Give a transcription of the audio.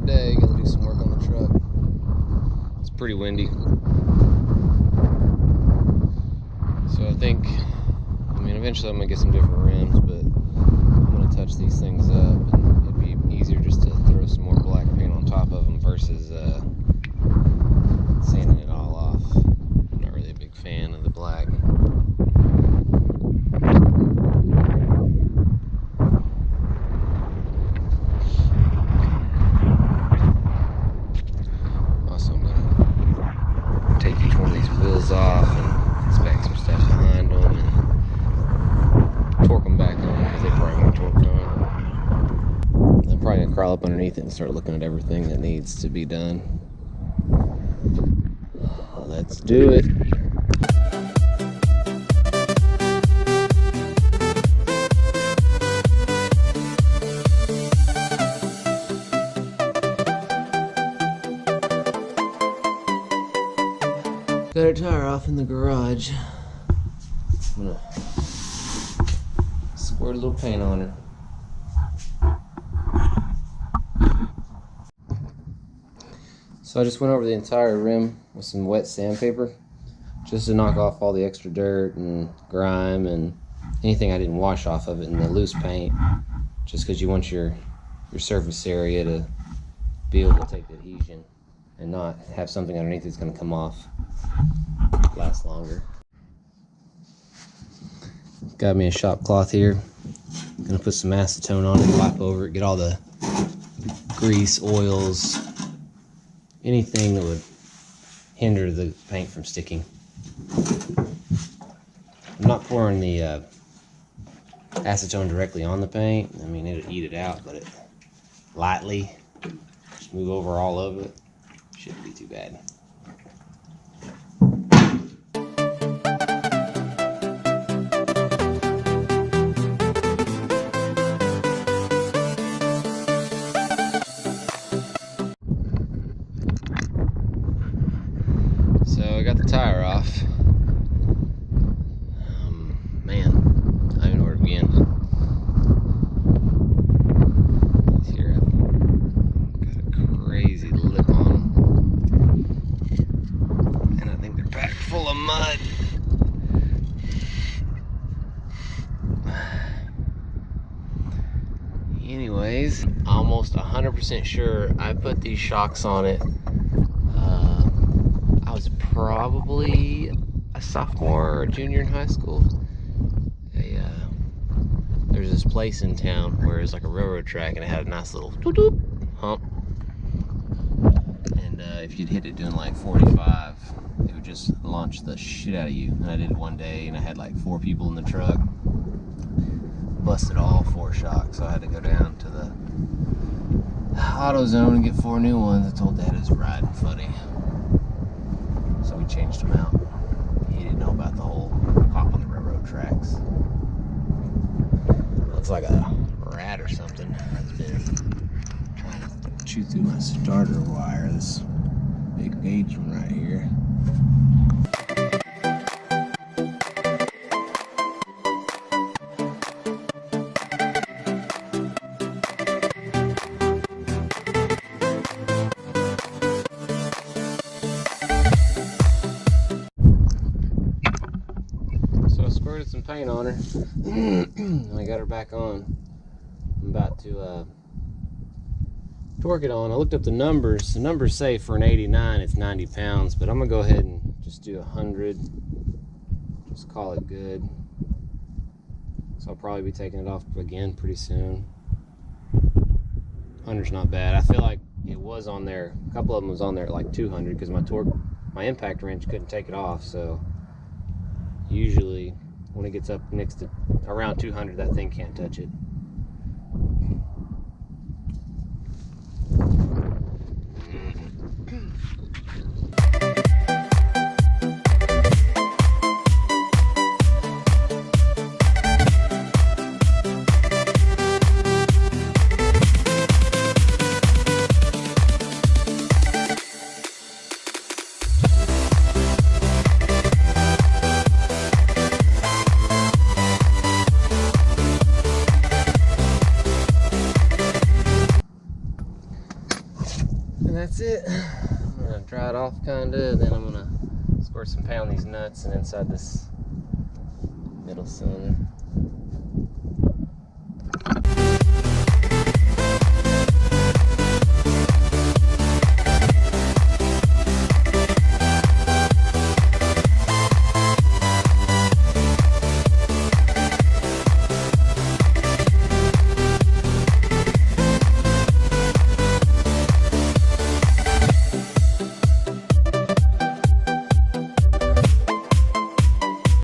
good day. Gonna do some work on the truck. It's pretty windy. So I think, eventually I'm gonna get some different rims, but I'm gonna touch these things up, and it'd be easier just to throw some more black paint on top of them versus sanding it all off. I'm not really a big fan of the black. Also, I'm gonna take each one of these wheels off and inspect some stuff behind them and torque them back on because they probably won't torque on. I'm probably gonna crawl up underneath it and start looking at everything that needs to be done. Let's do it. Got her tire off in the garage. I'm gonna squirt a little paint on her. So I just went over the entire rim with some wet sandpaper just to knock off all the extra dirt and grime and anything I didn't wash off of it and the loose paint, just because you want your surface area to be able to take the adhesion and not have something underneath that's going to come off, last longer. Got me a shop cloth here. Gonna put some acetone on it, wipe over it, get all the grease, oils, anything that would hinder the paint from sticking. I'm not pouring the acetone directly on the paint. It'll eat it out, but it lightly, just move over all of it. Shouldn't be too bad. So I got the tire off. Man, I don't even know where to begin. Here, got a crazy lip on them, and I think they're packed full of mud. Anyways, almost 100% sure I put these shocks on it. I was probably a sophomore or junior in high school. There's this place in town where it's like a railroad track, and it had a nice little doop hump. And if you'd hit it doing like 45, it would just launch the shit out of you. And I did it one day, and I had like 4 people in the truck. Busted all 4 shocks, so I had to go down to the AutoZone and get 4 new ones. I told Dad it was riding funny, so we changed them out. He didn't know about the whole hop on the railroad tracks. Looks like a rat or something has been trying to chew through my starter wire. This big gauge one right here. Squirted some paint on her and I got her back on. I'm about to torque it on. I looked up the numbers. The numbers say for an 89 it's 90 pounds, but I'm gonna go ahead and just do 100. Just call it good. So I'll probably be taking it off again pretty soon. 100's not bad. I feel like it was on there. A couple of them was on there at like 200 because my impact wrench couldn't take it off. So usually when it gets up next to around 200, that thing can't touch it. that's it. I'm gonna dry it off kinda, then I'm gonna squirt some paint on these nuts and inside this middle cylinder.